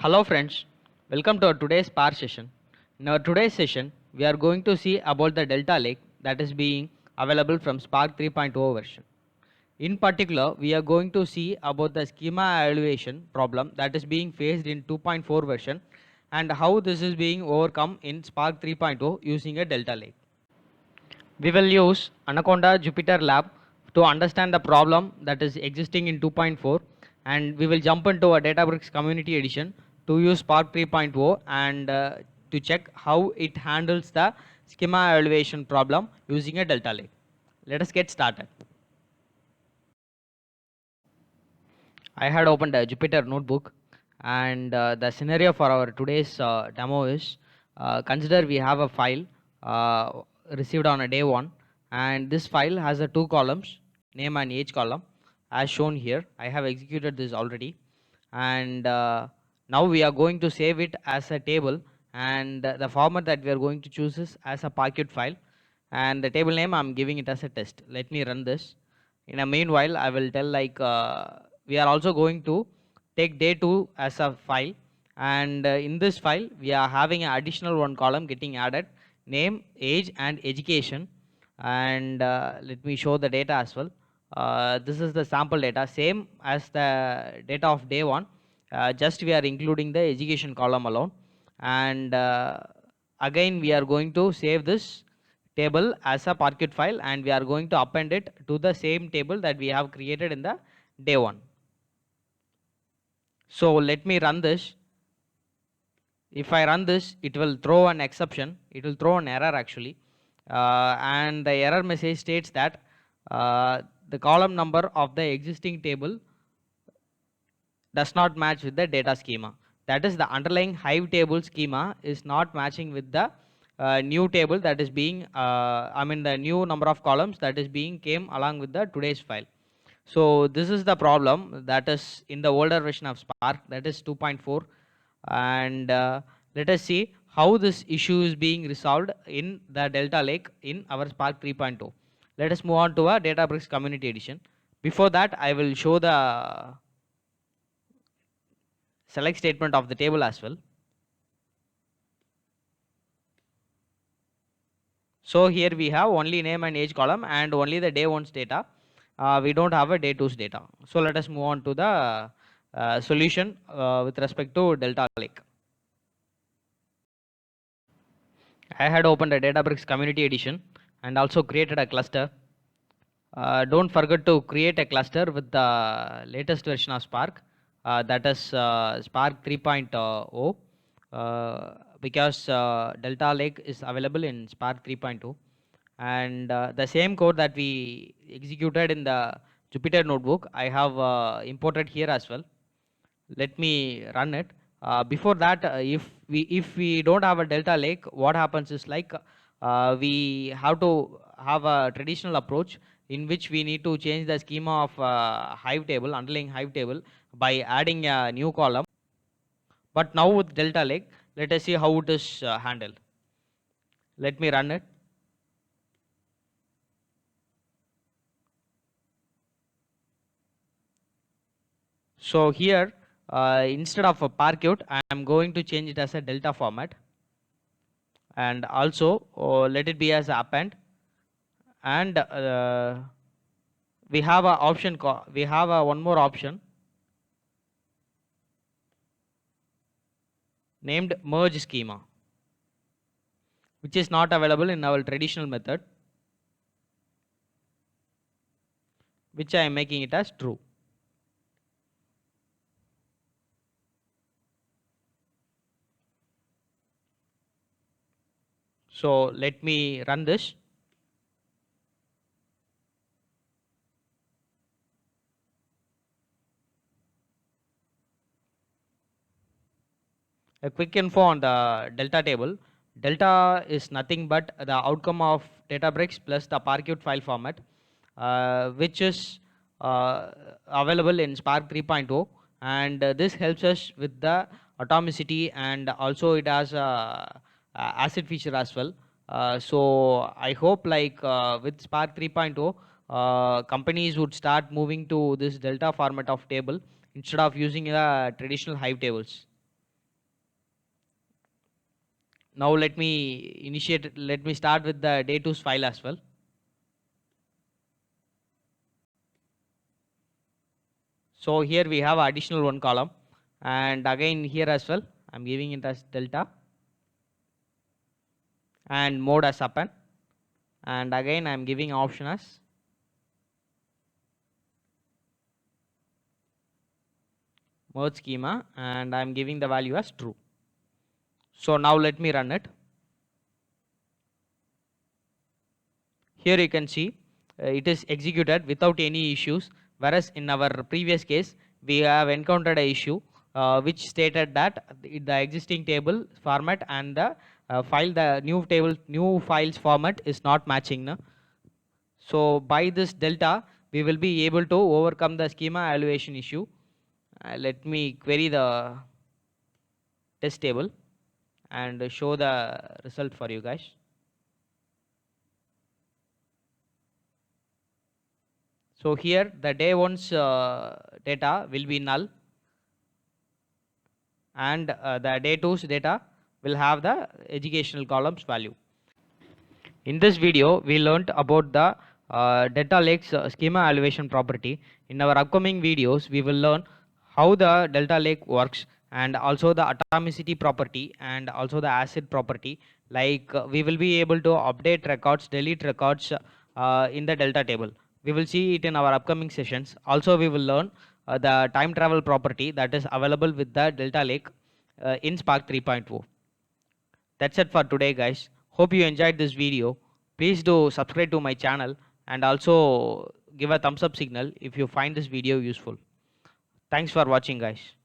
Hello friends, welcome to our today's Spark session. In our today's session, we are going to see about the Delta Lake that is being available from Spark 3.0 version. In particular, we are going to see about the schema evaluation problem that is being faced in 2.4 version and how this is being overcome in Spark 3.0 using a Delta Lake. We will use Anaconda Jupyter Lab to understand the problem that is existing in 2.4, and we will jump into a Databricks Community Edition to use Spark 3.0 and to check how it handles the schema evaluation problem using a Delta Lake. Let us get started. I had opened a Jupyter notebook, and the scenario for our today's demo is consider we have a file received on a day one, and this file has a two columns, name and age column, as shown here. I have executed this already, and now we are going to save it as a table, and the format that we are going to choose is as a Parquet file, and the table name I'm giving it as a test. Let me run this. In a meanwhile, I will tell like we are also going to take day 2 as a file, and in this file we are having an additional one column getting added, name, age and education, and let me show the data as well. This is the sample data, same as the data of day 1, just we are including the education column alone, and again we are going to save this table as a Parquet file, and we are going to append it to the same table that we have created in the day 1. So let me run this. If I run this, it will throw an exception, it will throw an error actually, and the error message states that the column number of the existing table does not match with the data schema. That is, the underlying Hive table schema is not matching with the new table that is being, the new number of columns that is being came along with the today's file. So this is the problem that is in the older version of Spark, that is 2.4, and let us see how this issue is being resolved in the Delta Lake in our Spark 3.0. Let us move on to a Databricks Community Edition. Before that, I will show the select statement of the table as well. So here we have only name and age column and only the day 1's data. We don't have a day 2's data. So let us move on to the solution with respect to Delta Lake. I had opened a Databricks Community Edition and also created a cluster. Don't forget to create a cluster with the latest version of Spark, that is Spark 3.0, because Delta Lake is available in Spark 3.0, and the same code that we executed in the Jupyter notebook I have imported here as well. Let me run it. Before that, if we don't have a Delta Lake, what happens is like we have to have a traditional approach in which we need to change the schema of Hive table, underlying Hive table, by adding a new column. But now with Delta Lake, let us see how it is handled. Let me run it. So here, instead of a Parquet, I am going to change it as a Delta format, and also let it be as append, and we have a option. We have a one more option named merge schema, which is not available in our traditional method, which I am making it as true. So let me run this. A quick info on the Delta table. Delta is nothing but the outcome of Databricks plus the Parquet file format, which is available in Spark 3.0, and this helps us with the atomicity, and also it has a ACID feature as well. So I hope like with Spark 3.0, companies would start moving to this Delta format of table instead of using the traditional Hive tables. Now let me start with the day 2's file as well. So here we have additional one column, and again here as well I'm giving it as delta and mode as append, and again I'm giving option as merge schema, and I'm giving the value as true. So now let me run it. Here you can see it is executed without any issues, whereas in our previous case we have encountered a issue which stated that the existing table format and the new files format is not matching. No? So by this delta we will be able to overcome the schema evaluation issue. Let me query the test table and show the result for you guys. So here the day 1's data will be null, and the day 2's data will have the educational columns value. In this video we learnt about the Delta Lake's schema evaluation property. In our upcoming videos we will learn how the Delta Lake works, and also the atomicity property and also the acid property. Like we will be able to update records, delete records in the delta table. We will see it in our upcoming sessions. Also we will learn the time travel property that is available with the Delta Lake in Spark 3.0. That's it for today, guys. Hope you enjoyed this video. Please do subscribe to my channel and also give a thumbs up signal if you find this video useful. Thanks for watching, guys.